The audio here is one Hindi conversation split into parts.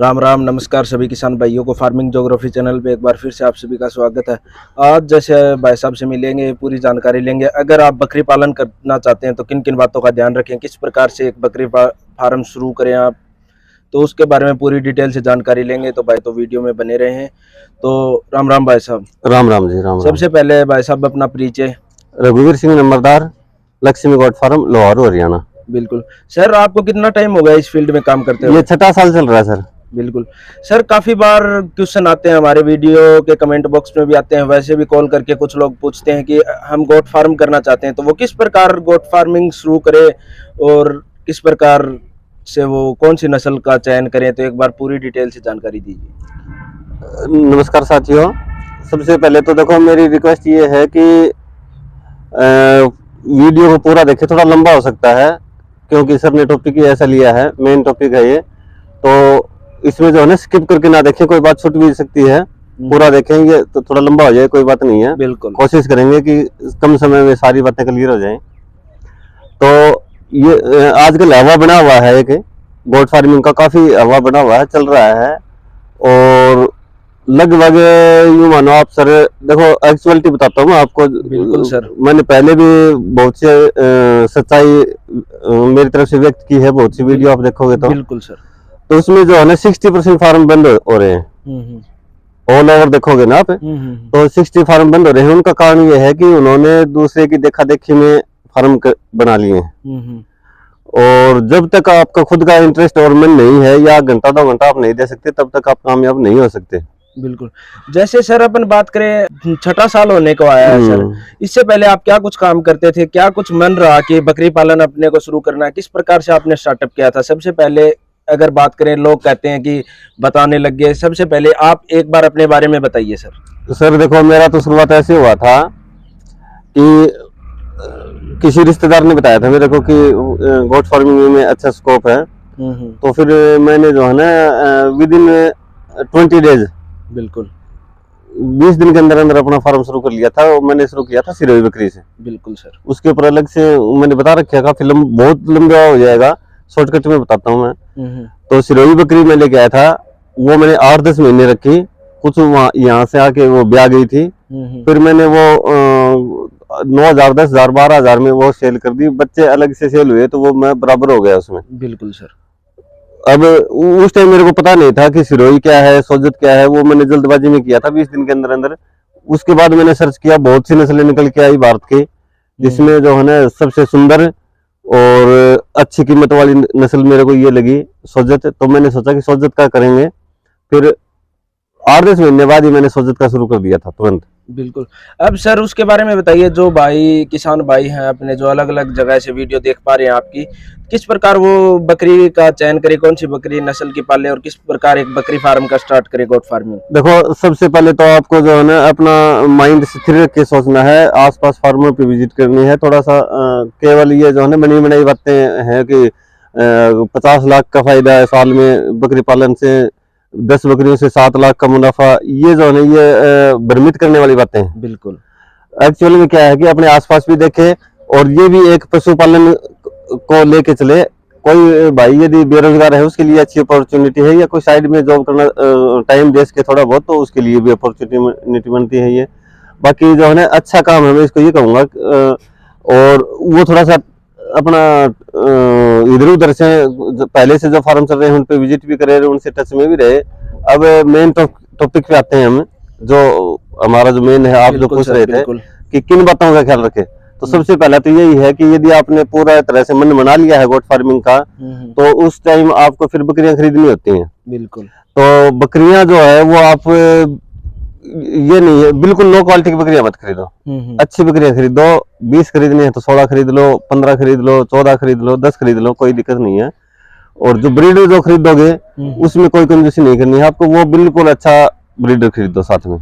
राम राम नमस्कार सभी किसान भाइयों को फार्मिंग ज्योग्राफी चैनल पे एक बार फिर से आप सभी का स्वागत है। आज जैसे भाई साहब से मिलेंगे, पूरी जानकारी लेंगे। अगर आप बकरी पालन करना चाहते हैं तो किन किन बातों का ध्यान रखें, किस प्रकार से एक बकरी फार्म शुरू करें आप, तो उसके बारे में पूरी डिटेल से जानकारी लेंगे। तो भाई तो वीडियो में बने रहे हैं। तो राम राम भाई साहब। राम राम जी। राम सबसे पहले भाई साहब अपना परिचय। रघुवीर सिंह नंबरदार, लक्ष्मी गोट फार्म, लोहारू, हरियाणा। बिल्कुल सर, आपको कितना टाइम हो गया इस फील्ड में काम करते हुए? ये 6वां साल चल रहा है सर। बिल्कुल सर, काफी बार क्वेश्चन आते हैं हमारे वीडियो के कमेंट बॉक्स में भी आते हैं, वैसे भी कॉल करके कुछ लोग पूछते हैं कि हम गोट फार्म करना चाहते हैं, तो वो किस प्रकार गोट फार्मिंग शुरू करें और किस प्रकार से वो कौन सी नस्ल का चयन करें। तो एक बार पूरी डिटेल से जानकारी दीजिए। नमस्कार साथियों, सबसे पहले तो देखो मेरी रिक्वेस्ट ये है कि वीडियो को पूरा देखें। थोड़ा लंबा हो सकता है क्योंकि सर ने टॉपिक ही ऐसा लिया है, मेन टॉपिक है ये, तो इसमें जो है ना स्किप करके ना देखें, कोई बात छूट भी सकती है। पूरा देखेंगे तो थोड़ा लंबा हो जाए, कोई बात नहीं है। बिल्कुल कोशिश करेंगे कि कम समय में सारी बातें क्लियर हो जाएं। तो ये आजकल हवा बना हुआ है, एक गोट फार्मिंग का काफी हवा बना हुआ है, चल रहा है। और लगभग यूं मानो आप सर, देखो एक्चुअलिटी बताता हूँ आपको। बिल्कुल सर। मैंने पहले भी बहुत से सच्चाई मेरी तरफ से व्यक्त की है, बहुत सी वीडियो आप देखोगे तो। बिल्कुल सर। तो उसमें जो है ना 60% फार्म बंद हो रहे हैं, ऑल ओवर देखोगे ना आप। तो 60 फार्म बंद हो रहे हैं। उनका कारण ये है कि उन्होंने दूसरे की देखा देखी में फार्म बना लिए हैं। और जब तक आपका खुद का इंटरेस्ट और मन नहीं है, या घंटा 2 घंटा आप नहीं दे सकते, तब तक आप कामयाब नहीं हो सकते। बिल्कुल। जैसे सर अपन बात करें, 6वां साल होने को आया है सर, इससे पहले आप क्या कुछ काम करते थे? क्या कुछ मन रहा कि बकरी पालन अपने को शुरू करना है? किस प्रकार से आपने स्टार्टअप किया था? सबसे पहले अगर बात करें, लोग कहते हैं कि बताने लग गए, सबसे पहले आप एक बार अपने बारे में बताइए सर। तो सर देखो, मेरा तो शुरुआत ऐसे हुआ था कि किसी रिश्तेदार ने बताया था मेरे को कि गोट फार्मिंग में अच्छा स्कोप है। तो फिर मैंने जो है ना विद इन 20 डेज, बिल्कुल 20 दिन के अंदर अंदर अपना फार्म शुरू कर लिया था। मैंने शुरू किया था सिरोही बकरी से। बिल्कुल सर। उसके ऊपर अलग से मैंने बता रखा था, फिल्म बहुत लंबा हो जाएगा, शॉर्टकट में बताता हूँ मैं। तो सिरोही बकरी में लेके आया था, वो मैंने 8-10 महीने रखी। कुछ यहाँ से आके वो ब्याह गई थी। फिर मैंने वो 9,000, 10,000, 12,000 में वो सेल कर दी। बच्चे अलग से सेल हुए तो वो मैं बराबर हो गया उसमें। बिल्कुल सर। अब उस टाइम मेरे को पता नहीं था कि सिरोही क्या है, सोजत क्या है। वो मैंने जल्दबाजी में किया था 20 दिन के अंदर अंदर। उसके बाद मैंने सर्च किया, बहुत सी नस्लें निकल के आई भारत की, जिसमें जो है ना सबसे सुंदर और अच्छी कीमत वाली नस्ल मेरे को ये लगी, सोजत। तो मैंने सोचा कि सोजत का करेंगे। फिर 8-10 महीने बाद ही मैंने सोजत का शुरू कर दिया था तुरंत। बिल्कुल। अब सर उसके बारे में बताइए, जो भाई किसान भाई हैं अपने, जो अलग अलग जगह से वीडियो देख पा रहे हैं आपकी, किस प्रकार वो बकरी का चयन करे, कौन सी बकरी नस्ल की पाले और किस प्रकार एक बकरी फार्म का स्टार्ट करे, गोट फार्मिंग? देखो, सबसे पहले तो आपको जो है ना अपना माइंड स्थिर रख के सोचना है। आसपास फार्मर पे विजिट करनी है। थोड़ा सा केवल ये जो है ना बनी बनाई बातें हैं कि 50 लाख का फायदा है साल में बकरी पालन से, 10 बकरियों से 7 लाख का मुनाफा, ये जो है ना ये भ्रमित करने वाली बातें हैं। बिल्कुल। एक्चुअली में क्या है कि अपने आसपास भी देखे, और ये भी एक पशुपालन को लेके चले। कोई भाई यदि बेरोजगार है, उसके लिए अच्छी अपॉर्चुनिटी है, या कोई साइड में जॉब करना टाइम दे सके थोड़ा बहुत, तो उसके लिए भी अपॉर्चुनिटी बनती है ये। बाकी जो है ना अच्छा काम है, मैं इसको ये कहूँगा। और वो थोड़ा सा अपना इधर उधर से पहले से जो फार्म चल रहे हैं उन पे विजिट भी करे, उनसे टच में भी रहे। अब मेन टॉपिक पे आते हैं हम, जो हमारा जो मेन है, आप जो पूछ रहे थे कि किन बातों का ख्याल रखे। तो सबसे पहला तो यही है कि यदि आपने पूरा तरह से मन बना लिया है गोट फार्मिंग का, तो उस टाइम आपको फिर बकरियां खरीदनी होती हैं। बिल्कुल। तो बकरियां जो है वो आप, ये नहीं है बिल्कुल लो क्वालिटी की बकरियां मत खरीदो। अच्छी बकरियां खरीदो। 20 खरीदनी है तो 16 खरीद लो, 15 खरीद लो, 14 खरीद लो, 10 खरीद लो, कोई दिक्कत नहीं है। और जो ब्रीडर जो खरीदोगे उसमें कोई कंजूसी नहीं करनी है आपको, वो बिल्कुल अच्छा ब्रीडर खरीदो साथ में।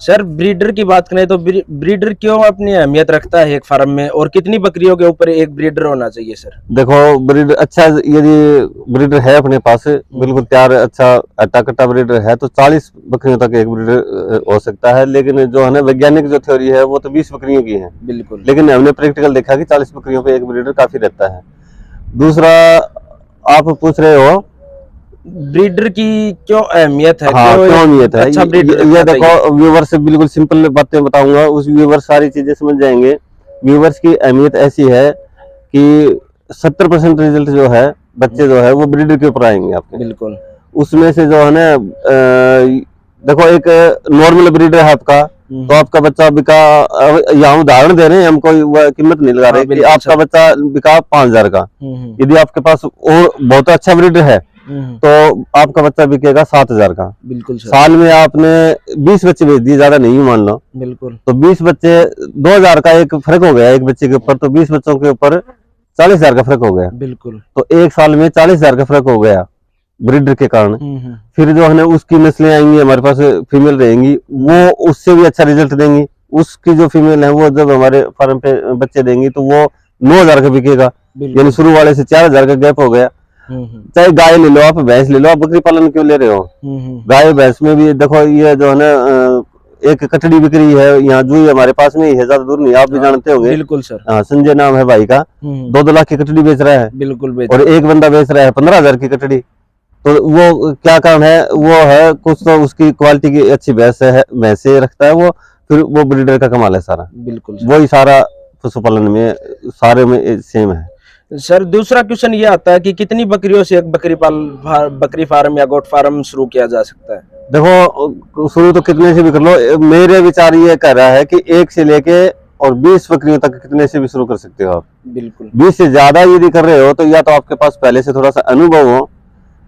सर ब्रीडर की बात करें तो ब्रीडर क्यों अपनी अहमियत रखता है एक फार्म में, और कितनी बकरियों के ऊपर एक ब्रीडर होना चाहिए सर? देखो, ब्रीडर अच्छा, यदि ब्रीडर है अपने पास बिल्कुल तैयार, अच्छा अट्टा कट्टा ब्रीडर है, तो 40 बकरियों तक एक ब्रीडर हो सकता है। लेकिन जो है ना वैज्ञानिक जो थ्योरी है वो तो 20 बकरियों की है। बिल्कुल। लेकिन हमने प्रैक्टिकल देखा कि 40 बकरियों पे एक ब्रीडर काफी रहता है। दूसरा, आप पूछ रहे हो ब्रीडर की क्यों अहमियत है? हाँ, क्यों अहमियत है, अच्छा ब्रीडर ये देखो व्यूवर्स से बिल्कुल सिंपल बातें बताऊंगा, उस व्यूवर्स सारी चीजें समझ जाएंगे। व्यूवर्स की अहमियत ऐसी है कि 70% रिजल्ट जो है बच्चे जो है वो ब्रीडर के ऊपर आएंगे आपके। बिल्कुल। उसमें से जो है ना देखो एक नॉर्मल ब्रीडर है आपका, तो आपका बच्चा बिका, यहाँ उदाहरण दे रहे हैं, हम कोई कीमत नहीं लगा रहे कि आपका बच्चा बिका 5,000 का। यदि आपके पास और बहुत अच्छा ब्रीडर है तो आपका बच्चा बिकेगा 7,000 का। बिल्कुल सर। साल में आपने 20 बच्चे बेच दिए, ज्यादा नहीं मान लो, बिल्कुल। तो 20 बच्चे 2,000 का एक फर्क हो गया एक बच्चे के ऊपर, तो 20 बच्चों के ऊपर 40,000 का फर्क हो गया। बिल्कुल। तो एक साल में 40,000 का फर्क हो गया ब्रीडर के कारण। फिर जो है ना उसकी नस्लें आएंगी हमारे पास, फीमेल रहेंगी, वो उससे भी अच्छा रिजल्ट देंगी। उसकी जो फीमेल है वो जब हमारे फार्म पे बच्चे देंगी तो वो 9,000 का बिकेगा, यानी शुरू वाले से 4,000 का गैप हो गया। चाहे गाय ले लो आप, भैंस ले लो आप, बकरी पालन क्यों ले रहे हो? गाय भैंस में भी देखो ये जो है ना एक कटड़ी बिक रही है यहाँ, जो हमारे पास में ही है, ज्यादा दूर नहीं, आप भी जानते होंगे। बिल्कुल सर। हाँ, संजय नाम है भाई का, 2-2 लाख की कटड़ी बेच रहा है। बिल्कुल। और एक बंदा बेच रहा है 15,000 की कटड़ी। तो वो क्या कारण है? वो है कुछ तो उसकी क्वालिटी की अच्छी भैंसे रखता है वो, फिर वो ब्रीडर का कमाल है सारा। बिल्कुल। वही सारा पशुपालन में सारे में सेम है। सर दूसरा क्वेश्चन ये आता है कि कितनी बकरियों से एक बकरी फार्म या गोट फार्म शुरू किया जा सकता है? देखो शुरू तो कितने से भी कर लो, मेरे विचार ये कह रहा है कि 1 से लेके और 20 बकरियों तक कितने से भी शुरू कर सकते हो आप। बिल्कुल। 20 से ज्यादा यदि कर रहे हो तो या तो आपके पास पहले से थोड़ा सा अनुभव हो,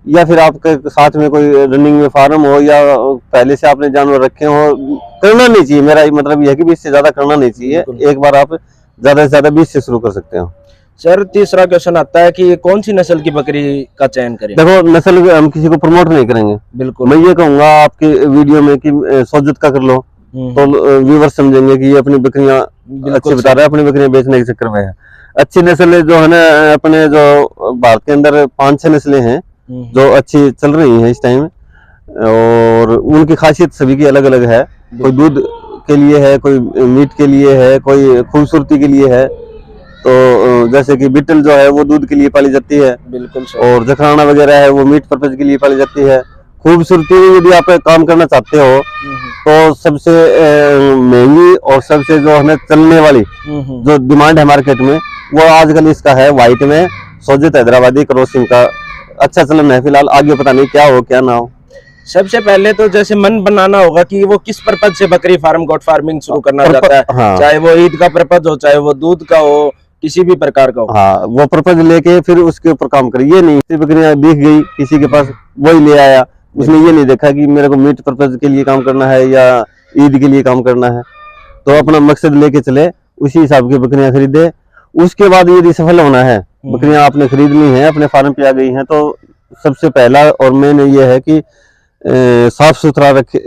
या फिर आपके साथ में कोई रनिंग में फार्म हो, या पहले से आपने जानवर रखे हो। करना नहीं चाहिए, मेरा मतलब यह है कि 20 से ज्यादा करना नहीं चाहिए। एक बार आप ज्यादा से ज्यादा 20 से शुरू कर सकते हो। सर तीसरा क्वेश्चन आता है कि कौन सी नस्ल की बकरी का चयन करें? देखो नस्ल हम किसी को प्रमोट नहीं करेंगे। बिल्कुल। मैं ये कहूंगा आपके वीडियो में कि सोजत का कर लो, तो व्यूवर समझेंगे कि ये अपनी बकरियां अच्छी बता रहा है, अपनी बकरियां बेचने के चक्कर में है। अच्छी नस्ल जो है ना अपने जो भारत के अंदर 5-6 नस्लें हैं जो अच्छी चल रही हैं इस टाइम, और उनकी खासियत सभी की अलग अलग है। कोई दूध के लिए है, कोई मीट के लिए है, कोई खूबसूरती के लिए है। तो जैसे कि बिटल जो है वो दूध के लिए पाली जाती है। बिल्कुल सर। और जखराना वगैरह है वो मीट पर्पज के लिए पाली जाती है। खूबसूरती में यदि आप काम करना चाहते हो तो सबसे महंगी और सबसे जो है चलने वाली जो डिमांड है मार्केट में, वो आजकल इसका है व्हाइट में सोजत हैदराबादी क्रॉसिंग का अच्छा चलन है फिलहाल। आगे पता नहीं क्या हो क्या ना हो। सबसे पहले तो जैसे मन बनाना होगा कि वो किस पर्पज से बकरी फार्म गोट फार्मिंग शुरू करना चाहता है। हाँ। चाहे वो ईद का पर्पज हो, चाहे वो दूध का हो, किसी भी प्रकार का हो। हाँ, वो पर्पज लेके फिर उसके ऊपर काम करे। ये नहीं बकरियां दिख गई किसी के पास वही ले आया, उसने ये नहीं देखा कि मेरे को मीट पर्पज के लिए काम करना है या ईद के लिए काम करना है। तो अपना मकसद लेके चले, उसी हिसाब की बकरियां खरीदे। उसके बाद यदि सफल होना है, बकरियां आपने खरीदनी है, अपने फार्म पे आ गई हैं, तो सबसे पहला और मेन ये है कि साफ सुथरा रखे,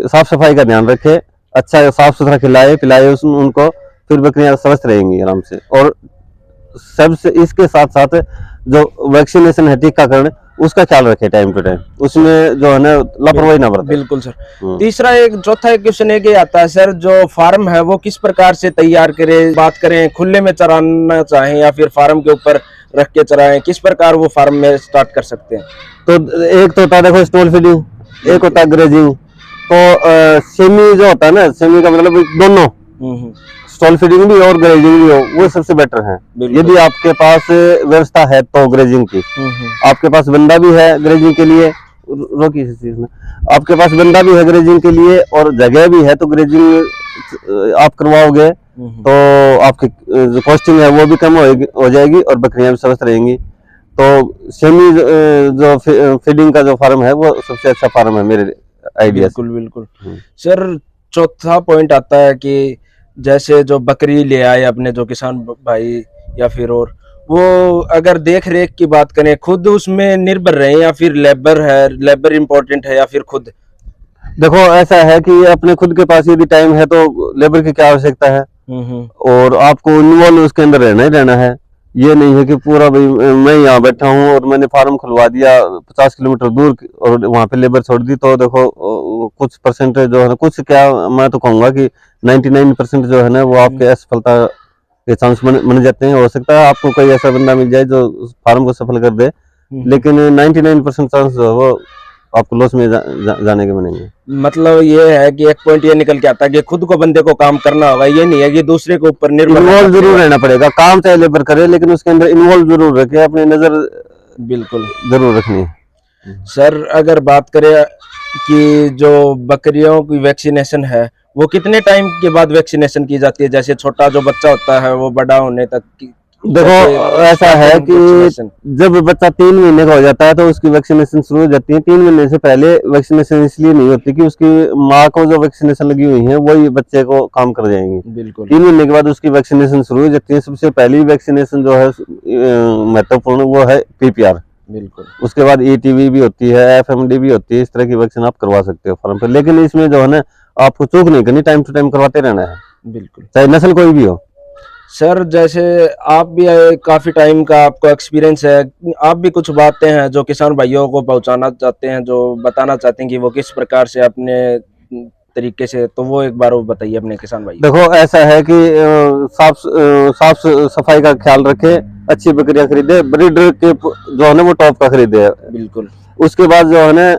साफ सफाई का ध्यान रखे, अच्छा साफ सुथरा खिलाए पिलाए उनको, फिर बकरियां स्वस्थ रहेंगी आराम से। और सबसे इसके साथ साथ जो वैक्सीनेशन है, टीकाकरण, उसका ख्याल रखे टाइम टू टाइम, उसमें जो है ना लापरवाही ना बरते। बिल्कुल सर। तीसरा एक चौथा क्वेश्चन ये आता है सर, जो फार्म है वो किस प्रकार से तैयार करे? बात करें खुले में चराना चाहें या फिर फार्म के ऊपर रख के चराएं, किस प्रकार वो फार्म में स्टार्ट कर सकते हैं? तो एक तो होता है देखो स्टॉल फीडिंग, एक होता है ग्रेजिंग। तो सेमी जो होता है ना, सेमी का मतलब दोनों, स्टॉल फीडिंग भी और ग्रेजिंग भी हो, वो सबसे बेटर है। यदि आपके पास व्यवस्था है तो ग्रेजिंग की, आपके पास बंदा भी है ग्रेजिंग के लिए, रोकी इस चीज में, आपके पास बंदा भी है ग्रेजिंग के लिए और जगह भी है, तो ग्रेजिंग आप करवाओगे तो आपकी जो कॉस्टिंग है वो भी कम हो जाएगी और बकरियां भी स्वस्थ रहेंगी। तो सेमी जो फीडिंग का जो फार्म है वो सबसे अच्छा फार्म है मेरे आइडिया से। बिल्कुल बिल्कुल। सर चौथा पॉइंट आता है कि जैसे जो बकरी ले आए अपने जो किसान भाई या फिर और वो अगर देख रेख की बात करें, खुद उसमें निर्भर रहे या फिर लेबर इम्पोर्टेंट है या फिर खुद? देखो ऐसा है कि अपने खुद के पास यदि टाइम है तो लेबर की क्या आवश्यकता है, और आपको इन्वॉल्व उसके अंदर रहना ही रहना है। ये नहीं है कि पूरा भाई मैं यहाँ बैठा हूँ और मैंने फार्म खुलवा दिया 50 किलोमीटर दूर और वहां पे लेबर छोड़ दी, तो देखो कुछ परसेंट जो है ना, कुछ क्या मैं तो कहूंगा कि 99% जो है ना वो आपके असफलता के चांस बन जाते हैं। हो सकता है आपको कोई ऐसा बंदा मिल जाए जो फार्म को सफल कर दे, लेकिन 99% चांस जो है वो आपको लॉस में जाने के बनेंगे। मतलब ये है कि एक पॉइंट ये निकल के आता है कि खुद को बंदे को काम करना होगा, ये नहीं है कि दूसरे के ऊपर निर्भर इन्वॉल्व जरूर रहना पड़ेगा, काम चाहे लेबर करे लेकिन उसके अंदर इन्वॉल्व जरूर रखे, अपनी नजर बिल्कुल जरूर रखनी है। सर अगर बात करें कि जो बकरियों की वैक्सीनेशन है वो कितने टाइम के बाद वैक्सीनेशन की जाती है, जैसे छोटा जो बच्चा होता है वो बड़ा होने तक की? देखो ऐसा है कि जब बच्चा 3 महीने का हो जाता है तो उसकी वैक्सीनेशन शुरू हो जाती है। 3 महीने से पहले वैक्सीनेशन इसलिए नहीं होती कि उसकी माँ को जो वैक्सीनेशन लगी हुई है वही बच्चे को काम कर जाएंगी। बिल्कुल 3 महीने के बाद उसकी वैक्सीनेशन शुरू हो जाती है। सबसे पहली वैक्सीनेशन जो है महत्वपूर्ण वो है PPR। बिल्कुल उसके बाद ETV भी होती है, FMD भी होती है। इस तरह की वैक्सीन आप करवा सकते हो फार्म पे, लेकिन इसमें जो है ना आपको चूक नहीं करनी, टाइम टू टाइम करवाते रहना है, बिल्कुल। चाहे नस्ल कोई भी हो। सर जैसे आप भी काफी टाइम का आपको एक्सपीरियंस है, आप भी कुछ बातें हैं जो किसान भाइयों को पहुंचाना चाहते हैं, जो बताना चाहते हैं कि वो किस प्रकार से अपने तरीके से, तो वो एक बार वो बताइए अपने किसान भाइयों। देखो ऐसा है कि साफ सफाई का ख्याल रखे, अच्छी बकरियां खरीदे, ब्रीडर के जो है ना वो टॉप का खरीदे। बिल्कुल उसके बाद जो है ना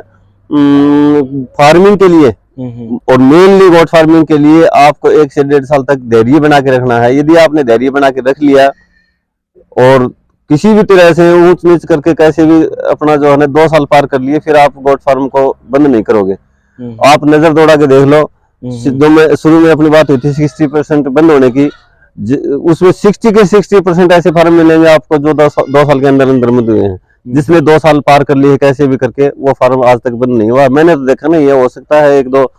फार्मिंग के लिए और मेनली गोट फार्मिंग के लिए आपको 1 से 1.5 साल तक धैर्य बना के रखना है। यदि आपने धैर्य बना के रख लिया और किसी भी तरह से ऊंच नीच करके कैसे भी अपना जो है ना 2 साल पार कर लिए, फिर आप गोट फार्म को बंद नहीं करोगे। आप नजर दौड़ा के देख लो, जो मैं शुरू में अपनी बात हुई थी 60% बंद होने की, उसमें 60 के 60% ऐसे फार्म मिलेंगे आपको जो 2 साल के अंदर अंदर बंद हुए हैं। जिसने 2 साल पार कर लिए कैसे भी करके, वो फार्म आज तक बंद नहीं हुआ। मैंने तो देखा नहीं है, हो सकता है 1-2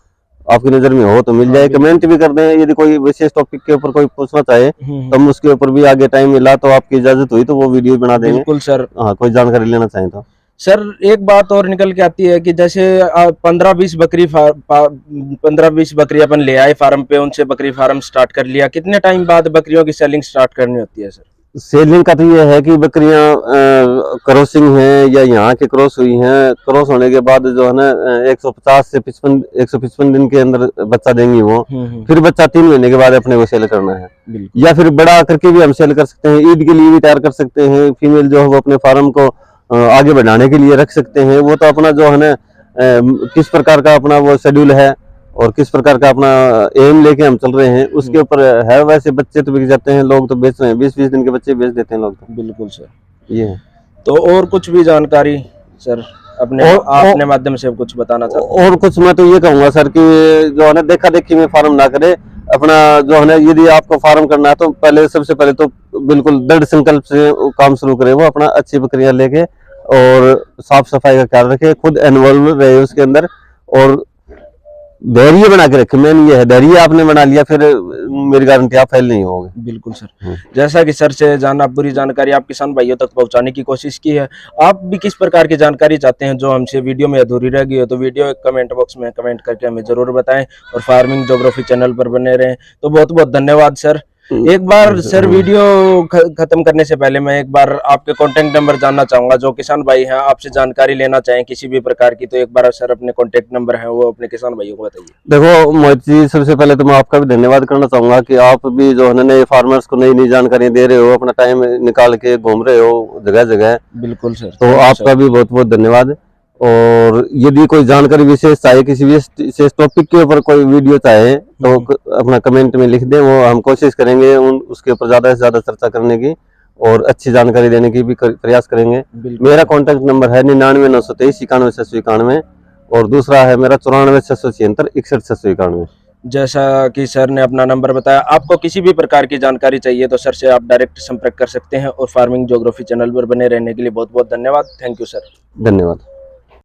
आपकी नजर में हो तो मिल जाए। कमेंट भी कर दें, यदि कोई विशेष टॉपिक के ऊपर कोई पूछना चाहे तो हम उसके ऊपर भी आगे टाइम मिला तो आपकी इजाजत हुई तो वो वीडियो बना देंगे। बिल्कुल सर। हाँ, कोई जानकारी लेना चाहें तो। सर एक बात और निकल के आती है कि जैसे 15-20 बकरी अपन ले आए फार्म पे, उनसे बकरी फार्म स्टार्ट कर लिया, कितने टाइम बाद बकरियों की सेलिंग स्टार्ट करनी होती है सर? सेलिंग का तो ये है कि बकरियां क्रॉसिंग हैं या यहाँ के क्रॉस हुई हैं, क्रॉस होने के बाद जो है ना 150 से 155 दिन के अंदर बच्चा देंगी वो। फिर बच्चा 3 महीने के बाद अपने को सेल करना है, या फिर बड़ा करके भी हम सेल कर सकते हैं, ईद के लिए भी तैयार कर सकते हैं। फीमेल जो है वो अपने फार्म को आगे बढ़ाने के लिए रख सकते हैं। वो तो अपना जो है ना किस प्रकार का अपना वो शेड्यूल है और किस प्रकार का अपना एम लेके हम चल रहे हैं उसके ऊपर है। वैसे बच्चे तो बिक जाते हैं, लोग तो बेच रहे हैं, 20-20 दिन के बच्चे बेच देते हैं लोग तो। बिल्कुल सर। ये है। तो और कुछ भी जानकारी सर अपने अपने माध्यम से कुछ बताना चाहते हैं? और कुछ मैं तो ये कहूंगा सर कि जो है ना देखा देखी में फार्म ना करे। अपना जो है ना यदि आपको फार्म करना है तो पहले सबसे पहले तो बिल्कुल दृढ़ संकल्प से काम शुरू करे। वो अपना अच्छी बकरियां लेके और साफ सफाई का ख्याल रखे, खुद इन्वॉल्व रहे उसके अंदर और धैर्य बना के रखे। मेन ये है, धैर्य आपने बना लिया फिर मेरी गारंटी आप फेल नहीं होगे। बिल्कुल सर। जैसा कि सर से जाना पूरी जानकारी आप किसान भाइयों तक पहुंचाने की कोशिश की है, आप भी किस प्रकार की जानकारी चाहते हैं जो हमसे वीडियो में अधूरी रह गई हो तो वीडियो कमेंट बॉक्स में कमेंट करके हमें जरूर बताएं और फार्मिंग ज्योग्राफी चैनल पर बने रहें। तो बहुत बहुत धन्यवाद सर। एक बार सर वीडियो खत्म करने से पहले मैं एक बार आपके कॉन्टेक्ट नंबर जानना चाहूंगा, जो किसान भाई हैं आपसे जानकारी लेना चाहें किसी भी प्रकार की, तो एक बार सर अपने कॉन्टेक्ट नंबर है वो अपने किसान भाइयों को बताइए। देखो मोहित जी, सबसे पहले तो मैं आपका भी धन्यवाद करना चाहूंगा कि आप भी जो है नए फार्मर्स को नई नई जानकारी दे रहे हो, अपना टाइम निकाल के घूम रहे हो जगह जगह। बिल्कुल सर। तो आपका भी बहुत बहुत धन्यवाद। और यदि कोई जानकारी विशेष चाहे, किसी विशेष टॉपिक के ऊपर कोई वीडियो चाहे तो अपना कमेंट में लिख दें, वो हम कोशिश करेंगे उसके ऊपर ज्यादा से ज्यादा चर्चा करने की और अच्छी जानकारी देने की भी प्रयास करेंगे। मेरा कॉन्टैक्ट नंबर है 99-923-91-691 और दूसरा है मेरा 94-676-61-691। जैसा कि सर ने अपना नंबर बताया, आपको किसी भी प्रकार की जानकारी चाहिए तो सर से आप डायरेक्ट संपर्क कर सकते हैं। और फार्मिंग ज्योग्राफी चैनल पर बने रहने के लिए बहुत बहुत धन्यवाद। Thank you sir. धन्यवाद।